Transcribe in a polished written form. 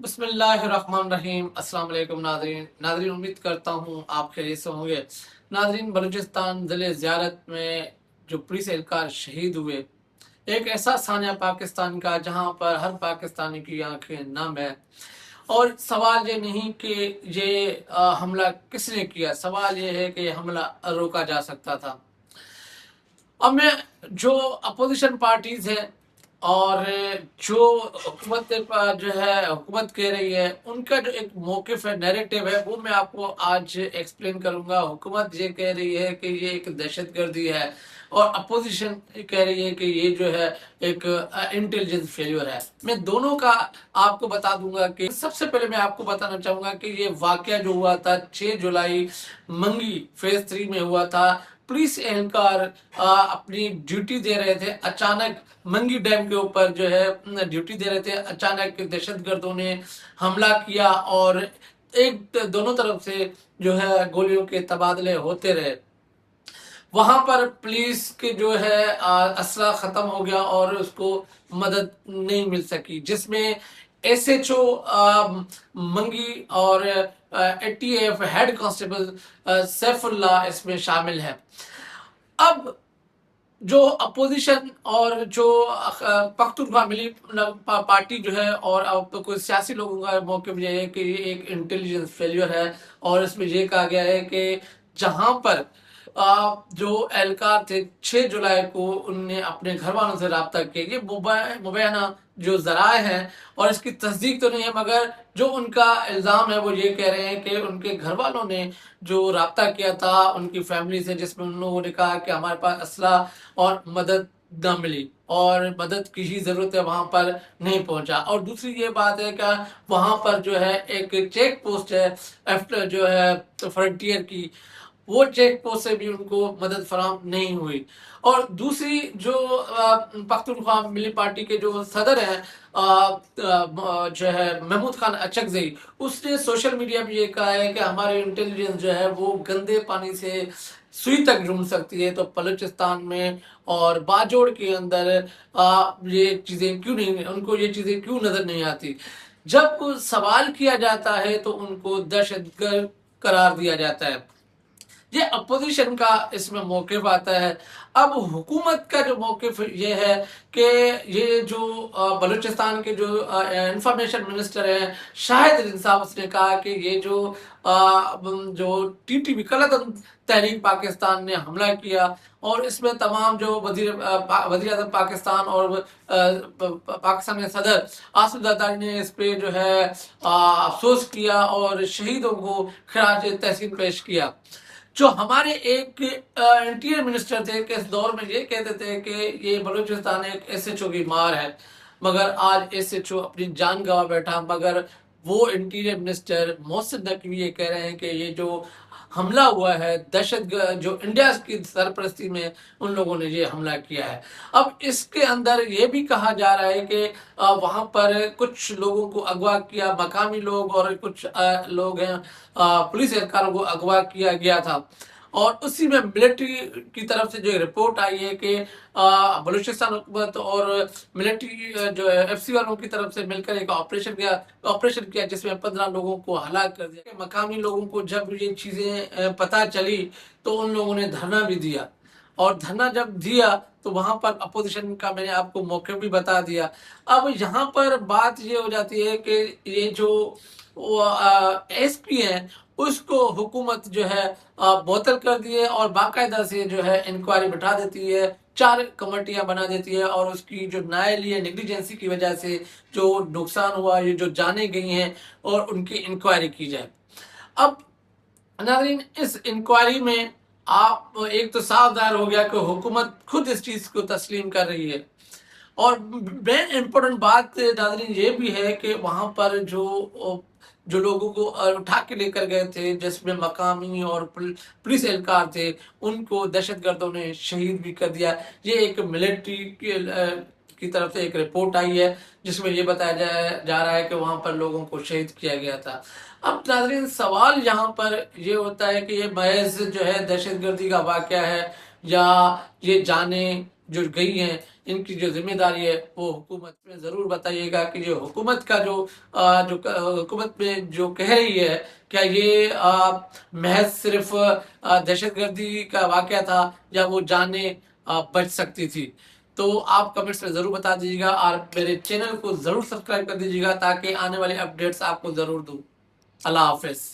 بسم اللہ الرحمن الرحیم۔ السلام علیکم ناظرین امید کرتا ہوں آپ خیریت سے ہوں گے۔ ناظرین، بلوچستان ضلع زیارت میں جو پولیس اہلکار شہید ہوئے، ایک ایسا سانحہ پاکستان کا جہاں پر ہر پاکستانی کی آنکھیں نم ہے۔ اور سوال یہ نہیں کہ یہ حملہ کس نے کیا، سوال یہ ہے کہ یہ حملہ روکا جا سکتا تھا۔ اب میں جو اپوزیشن پارٹیز ہیں اور جو حکومت حکومت کہہ رہی ہے، ان کا جو ایک موقف ہے، نیریٹو ہے، وہ میں آپ کو آج ایکسپلین کروں گا۔ حکومت یہ کہہ رہی ہے کہ یہ ایک دہشت گردی ہے، اور اپوزیشن کہہ رہی ہے کہ یہ جو ہے ایک انٹیلیجنس فیلیور ہے۔ میں دونوں کا آپ کو بتا دوں گا کہ سب سے پہلے میں آپ کو بتانا چاہوں گا کہ یہ واقعہ جو ہوا تھا 6 جولائی منگی فیز 3 میں ہوا تھا۔ پولیس اہلکار اپنی ڈیوٹی دے رہے تھے، اچانک منگی ڈیم کے اوپر جو ہے ڈیوٹی دے رہے تھے، اچانک دہشت گردوں نے حملہ کیا اور دونوں طرف سے جو ہے گولیوں کے تبادلے ہوتے رہے۔ وہاں پر پولیس کے جو ہے اسلحہ ختم ہو گیا اور اس کو مدد نہیں مل سکی، جس میں ایس ایچ او منگی اور T F head constable Saifullah اس میں شامل ہے۔ اب جو اپوزیشن اور جو پختونخوا ملی پارٹی جو ہے اور کوئی سیاسی لوگوں کا موقف یہ ہے کہ یہ ایک انٹیلیجنس فیلیور ہے، اور اس میں یہ کہا گیا ہے کہ جہاں پر جو اہلکار تھے 6 جولائی کو ان نے اپنے گھر والوں سے رابطہ کیا۔ یہ مبینہ جو ذرائع ہیں، اور اس کی تصدیق تو نہیں ہے، مگر جو ان کا الزام ہے وہ یہ کہہ رہے ہیں کہ ان کے گھر والوں نے جو رابطہ کیا تھا ان کی فیملی سے، جس میں ان لوگوں نے کہا کہ ہمارے پاس اسلحہ اور مدد نہ ملی اور مدد کی ہی ضرورت ہے، وہاں پر نہیں پہنچا۔ اور دوسری یہ بات ہے کہ وہاں پر جو ہے ایک چیک پوسٹ ہے جو ہے فرنٹیئر کی، وہ چیک پوسٹ سے بھی ان کو مدد فراہم نہیں ہوئی۔ اور دوسری جو پختونخوا ملی پارٹی کے جو صدر ہیں جو ہے محمود خان اچکزئی، اس نے سوشل میڈیا پہ یہ کہا ہے کہ ہماری انٹیلیجنس جو ہے وہ گندے پانی سے سوئی تک ڈھونڈ سکتی ہے، تو بلوچستان میں اور باجوڑ کے اندر یہ چیزیں کیوں نہیں، ان کو یہ چیزیں کیوں نظر نہیں آتی؟ جب سوال کیا جاتا ہے تو ان کو دہشت گرد قرار دیا جاتا ہے۔ یہ اپوزیشن کا اس میں موقف آتا ہے۔ اب حکومت کا جو موقف یہ ہے کہ یہ جو بلوچستان کے جو انفارمیشن منسٹر ہیں شاہد الدین صاحب، اس نے کہا کہ یہ جو TTP قلعت تحریک پاکستان نے حملہ کیا، اور اس میں تمام جو وزیر اعظم پاکستان اور پاکستان کے صدر آصف زرداری نے اس پہ جو ہے افسوس کیا اور شہیدوں کو خراج تحسین پیش کیا۔ جو ہمارے ایک انٹیریئر منسٹر تھے کہ اس دور میں یہ کہتے تھے کہ یہ بلوچستان ایک ایس ایچ او کی مار ہے، مگر آج ایس ایچ او اپنی جان گنوا بیٹھا، مگر وہ انٹیریئر منسٹر محسن نقوی یہ کہہ رہے ہیں کہ یہ جو حملہ ہوا ہے دہشت گرد جو انڈیا کی سرپرستی میں ان لوگوں نے یہ حملہ کیا ہے۔ اب اس کے اندر یہ بھی کہا جا رہا ہے کہ وہاں پر کچھ لوگوں کو اغوا کیا، مقامی لوگ اور کچھ لوگ ہیں پولیس اہلکاروں کو اغوا کیا گیا تھا، اور اسی میں ملٹری کی طرف سے جو رپورٹ آئی ہے کہ بلوچستان حکومت اور ملٹری جو FCC والوں کی طرف سے مل کر ایک آپریشن کیا جس میں 15 لوگوں کو ہلاک کر دیا۔ مقامی لوگوں کو جب یہ چیزیں پتہ چلی تو ان لوگوں نے دھرنا بھی دیا، اور دھرنا جب دیا تو وہاں پر اپوزیشن کا میں نے آپ کو موقع بھی بتا دیا۔ اب یہاں پر بات یہ ہو جاتی ہے کہ یہ جو ایس پی ہیں اس کو حکومت جو ہے معطل کر دی ہے، اور باقاعدہ سے جو ہے انکوائری بٹھا دیتی ہے، 4 کمیٹیاں بنا دیتی ہے، اور اس کی جو نائلی ہے نیگلیجنسی کی وجہ سے جو نقصان ہوا، یہ جو جانیں گئی ہیں، اور ان کی انکوائری کی جائے۔ اب ناظرین، اس انکوائری میں آپ ایک تو صاف ظاہر ہو گیا کہ حکومت خود اس چیز کو تسلیم کر رہی ہے، اور مین امپورٹنٹ بات ناظرین یہ بھی ہے کہ وہاں پر جو لوگوں کو اٹھا کے لے کر گئے تھے، جس میں مقامی اور پولیس اہلکار تھے، ان کو دہشت گردوں نے شہید بھی کر دیا۔ یہ ایک ملٹری کی طرف سے ایک رپورٹ آئی ہے جس میں یہ بتایا جا رہا ہے کہ وہاں پر لوگوں کو شہید کیا گیا تھا۔ اب ناظرین، سوال یہاں پر یہ ہوتا ہے کہ یہ محض جو ہے دہشت گردی کا واقعہ ہے، یا یہ جانیں جو گئی ہیں ان کی جو ذمہ داری ہے وہ حکومت میں ضرور بتائیے گا کہ جو حکومت کا جو حکومت میں جو کہہ رہی ہے کیا یہ محض صرف دہشت گردی کا واقعہ تھا یا وہ جانیں بچ سکتی تھی. تو آپ کمنٹس میں ضرور بتا دیجیے گا اور میرے چینل کو ضرور سبسکرائب کر دیجیے گا تاکہ آنے والے اپڈیٹس آپ کو ضرور دوں. اللہ حافظ.